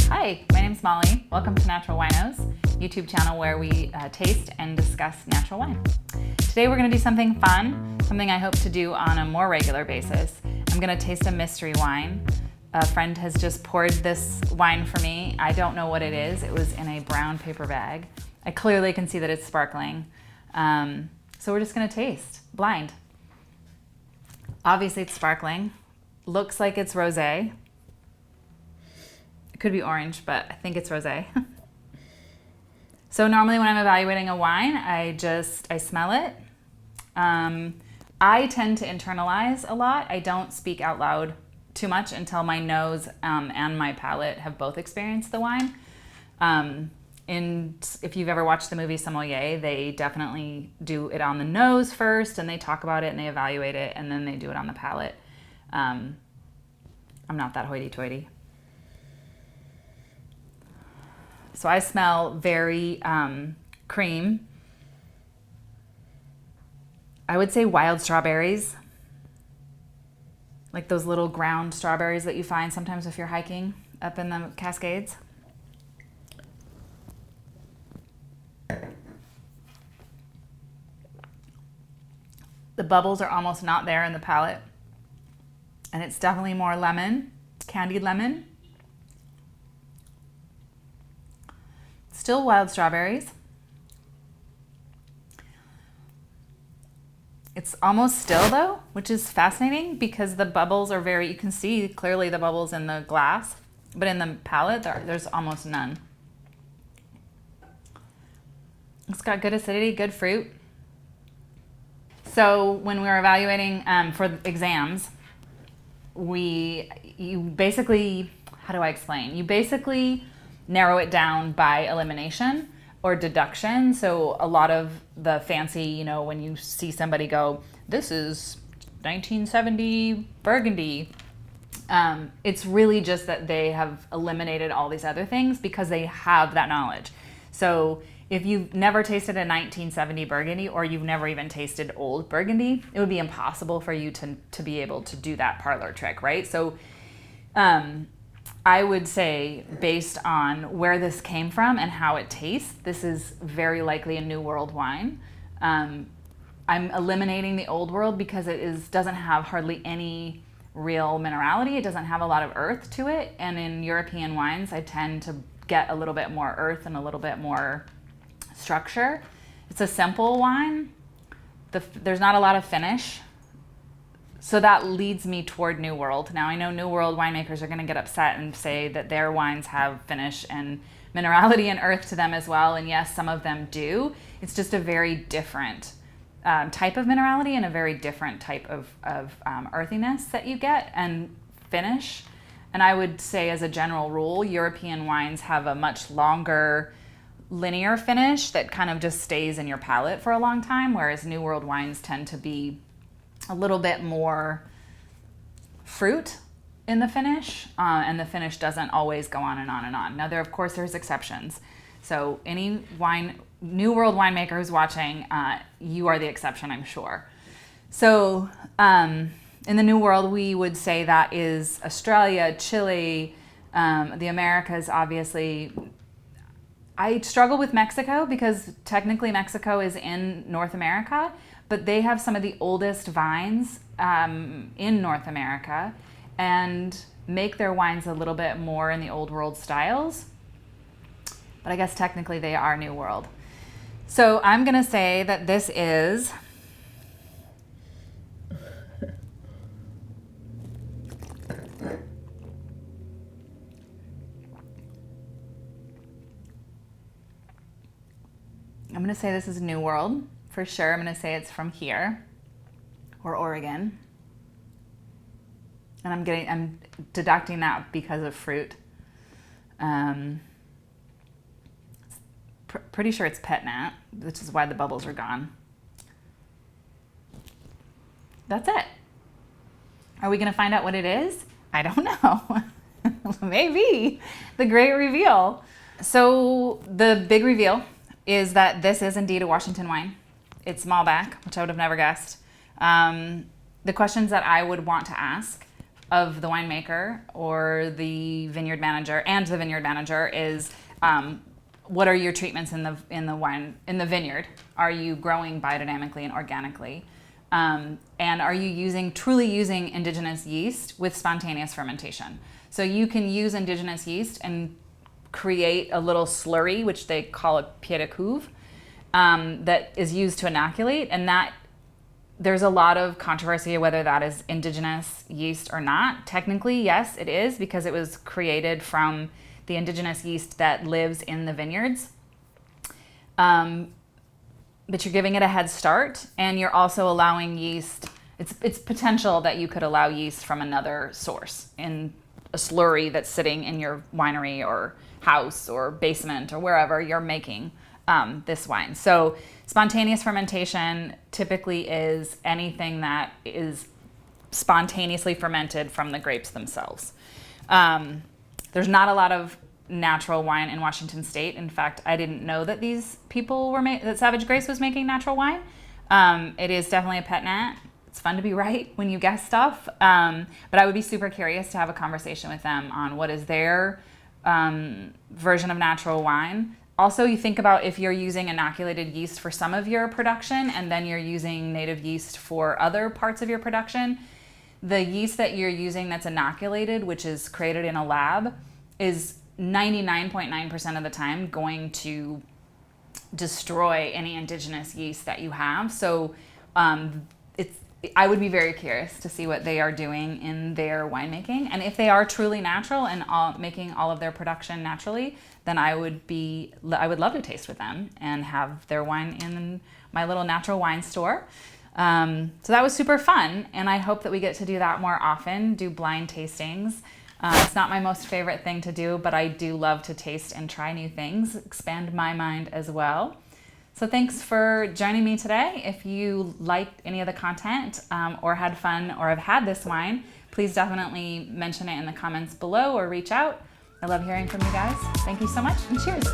Hi, my name's Molly. Welcome to Natural Winos, YouTube channel where we taste and discuss natural wine. Today we're going to do something fun, something I hope to do on a more regular basis. I'm going to taste a mystery wine. A friend has just poured this wine for me. I don't know what it is. It was in a brown paper bag. I clearly can see that it's sparkling. So we're just going to taste, blind. Obviously it's sparkling. Looks like it's rosé. It could be orange, but I think it's rosé. So normally when I'm evaluating a wine, I smell it. I tend to internalize a lot. I don't speak out loud too much until my nose and my palate have both experienced the wine. And if you've ever watched the movie Sommelier, they definitely do it on the nose first, and they talk about it and they evaluate it, and then they do it on the palate. I'm not that hoity-toity. So I smell very cream. I would say wild strawberries, like those little ground strawberries that you find sometimes if you're hiking up in the Cascades. The bubbles are almost not there in the palate, and it's definitely more lemon, candied lemon. Still wild strawberries. It's almost still though, which is fascinating because the bubbles are you can see clearly the bubbles in the glass, but in the palate there's almost none. It's got good acidity, good fruit. So when we were evaluating for exams, you basically, how do I explain? You basically narrow it down by elimination or deduction. So a lot of the fancy, when you see somebody go, this is 1970 Burgundy, it's really just that they have eliminated all these other things because they have that knowledge. So if you've never tasted a 1970 Burgundy, or you've never even tasted old Burgundy, it would be impossible for you to be able to do that parlor trick, right? So I would say, based on where this came from and how it tastes, this is very likely a New World wine. I'm eliminating the Old World because it doesn't have hardly any real minerality. It doesn't have a lot of earth to it. And in European wines, I tend to get a little bit more earth and a little bit more structure. It's a simple wine. There's not a lot of finish. So that leads me toward New World. Now I know New World winemakers are going to get upset and say that their wines have finish and minerality and earth to them as well. And yes, some of them do. It's just a very different type of minerality and a very different type of earthiness that you get and finish. And I would say, as a general rule, European wines have a much longer linear finish that kind of just stays in your palate for a long time, whereas New World wines tend to be a little bit more fruit in the finish, and the finish doesn't always go on and on and on. Now, there's exceptions. So any New World winemaker who's watching, you are the exception, I'm sure. So in the New World, we would say that is Australia, Chile, the Americas, obviously. I struggle with Mexico because technically Mexico is in North America, but they have some of the oldest vines in North America and make their wines a little bit more in the Old World styles. But I guess technically they are New World. So I'm going to say that this is this is New World for sure. I'm going to say it's from here or Oregon. And I'm deducting that because of fruit. Pretty sure it's Pétillant, which is why the bubbles are gone. That's it. Are we going to find out what it is? I don't know. Maybe. The great reveal. So the big reveal is that this is indeed a Washington wine. It's Malbec, which I would have never guessed. The questions that I would want to ask of the winemaker or the vineyard manager and the vineyard manager is what are your treatments in the vineyard? Are you growing biodynamically and organically? And are you truly using indigenous yeast with spontaneous fermentation? So you can use indigenous yeast and create a little slurry, which they call a pied de cuve, that is used to inoculate, and that there's a lot of controversy whether that is indigenous yeast or not. Technically, yes, it is, because it was created from the indigenous yeast that lives in the vineyards. But you're giving it a head start, and you're also allowing yeast. It's potential that you could allow yeast from another source in a slurry that's sitting in your winery or house or basement or wherever you're making this wine. So spontaneous fermentation typically is anything that is spontaneously fermented from the grapes themselves. There's not a lot of natural wine in Washington State. In fact, I didn't know that these people that Savage Grace was making natural wine. It is definitely a pet nat. It's fun to be right when you guess stuff. But I would be super curious to have a conversation with them on what is their version of natural wine. Also, you think about if you're using inoculated yeast for some of your production and then you're using native yeast for other parts of your production, the yeast that you're using that's inoculated, which is created in a lab, is 99.9% of the time going to destroy any indigenous yeast that you have. So I would be very curious to see what they are doing in their winemaking. And if they are truly natural and making all of their production naturally, then I would love to taste with them and have their wine in my little natural wine store. So that was super fun. And I hope that we get to do that more often, do blind tastings. It's not my most favorite thing to do, but I do love to taste and try new things, expand my mind as well. So thanks for joining me today. If you liked any of the content or had fun or have had this wine, please definitely mention it in the comments below or reach out. I love hearing from you guys. Thank you so much, and cheers.